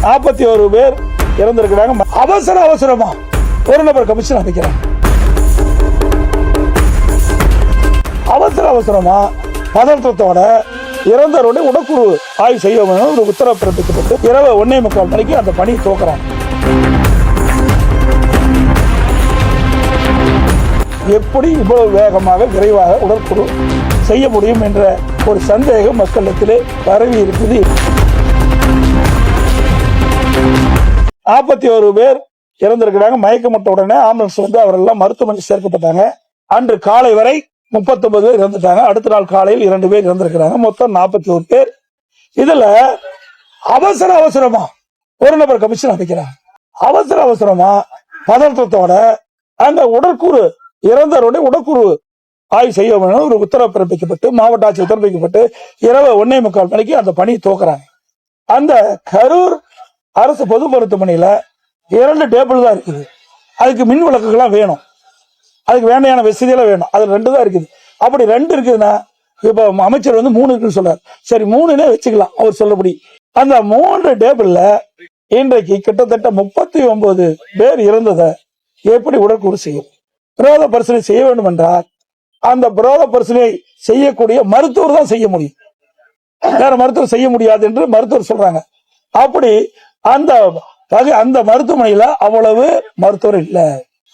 41 பேர் இறந்திருக்கிறாங்க. அவசரமா ஒரு நபர் கமிஷன் அமைக்கிறாங்க. அவசரமா பதற்றத்தோட இறந்தவருடைய உடற்கூறு ஆய்வு செய்ய வேண்டும் ஒரு உத்தரவு பிறப்பிக்கப்பட்டு இரவு 1:45 மணிக்கு அந்த பணி துவக்கிறாங்க. எப்படி இவ்வளவு வேகமாக விரைவாக உடற்கூறு செய்ய முடியும் என்ற ஒரு சந்தேகம் மக்களிடத்திலே பரவி இருக்குது. 41 பேர் இறந்திருக்கிறாங்க. மயக்கமட்ட உடனே ஆம்புலன்ஸ் வந்து அவரெல்லாம் மருத்துவமனை சேர்க்கப்பட்டாங்க. அன்று காலை வரை 39 பேர் இறந்துட்டாங்க. அடுத்த நாள் காலையில் 2 பேர் இறந்திருக்கிறாங்க. மொத்தம் 41 பேர். இதுல அவசரமா ஒரு நபர் கமிஷன் அமைக்கிறாங்க. அவசரமா பதற்றத்தோட அந்த உடற்கூறு இறந்தவருடைய உடற்கூறு ஆய்வு செய்ய வேண்டும் ஒரு உத்தரவு பிறப்பிக்கப்பட்டு மாவட்ட ஆட்சியர் பிறப்பிக்கப்பட்டு இரவு 1:45 மணிக்கு அந்த பணி துவக்கிறாங்க. அந்த கரூர் அரசு பொது மருத்துவமனையில 2 டேபிள் தான் இருக்குது. அதுக்கு மின் விளக்குகள்லாம் வேணும். அதுக்கு வேண்டியான வசதியெல்லாம் வேணும். அது 2 தான் இருக்குது. அப்படி 2 இருக்குதுன்னா இப்ப அமைச்சர் வந்து 3 இருக்குன்னு சொல்றாரு. சரி 3னே வச்சுக்கலாம் அவர் சொல்லபடி. அந்த 3 டேபிள்ல இன்றைக்கு கிட்டத்தட்ட 39 பேர் இறந்ததை எப்படி உடற்கூறு செய்யும்? பிரேத பரிசோதனை செய்ய வேண்டும் என்றால் அந்த பிரேத பரிசோதனை செய்யக்கூடிய மருத்துவர் தான் செய்ய முடியும். வேற மருத்துவர் செய்ய முடியாது என்று மருத்துவர் சொல்றாங்க. அப்படி அந்த மருத்துவமனையில அவ்வளவு மருத்துவர் இல்ல.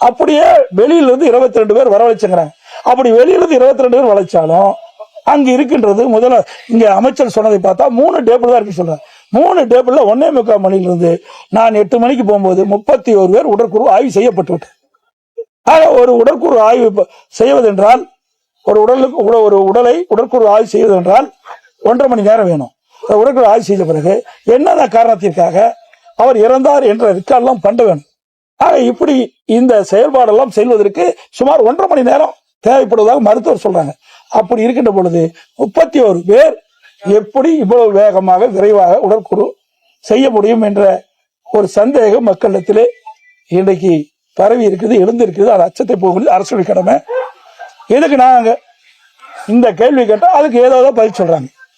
அப்படியே வெளியில இருந்து 22 பேர் வரவழைச்சுங்கிறாங்க. அப்படி வெளியில இருந்து 22 பேர் வளைச்சாலும் அங்க இருக்கின்றது முதல்ல இங்க அமைச்சர் சொன்னதை பார்த்தா 3 டேபிள் தான் இருக்கு சொல்றாங்க. 3 டேபிள்ல 1:45 மணிலிருந்து நான் 8 மணிக்கு போகும்போது 31 பேர் உடற்கூறு ஆய்வு செய்யப்பட்டு விட்டு. ஒரு உடற்கூறு ஆய்வு செய்வதென்றால் ஒரு உடலை உடற்கூறு ஆய்வு செய்வதென்றால் 1.5 மணி நேரம் வேணும். உடற்கூறு ஆய்வு செய்த பிறகு என்னென்ன காரணத்திற்காக அவர் இறந்தார் என்ற ரெக்கார்ட்லாம் பண்ண வேணும். இப்படி இந்த செயல்பாடெல்லாம் செய்வதற்கு சுமார் 1.5 மணி நேரம் தேவைப்படுவதாக மருத்துவர் சொல்றாங்க. அப்படி இருக்கின்ற பொழுது 31 பேர் எப்படி இவ்வளவு வேகமாக விரைவாக உடற்கூறு செய்ய முடியும் என்ற ஒரு சந்தேகம் மக்களிடத்திலே இன்றைக்கு பரவி இருக்குது, எழுந்திருக்குது. அது அச்சத்தை போகுது. அரசுடைய கடமை. இதுக்கு நாங்க இந்த கேள்வி கேட்டா அதுக்கு ஏதாவது பதில் சொல்றாங்க.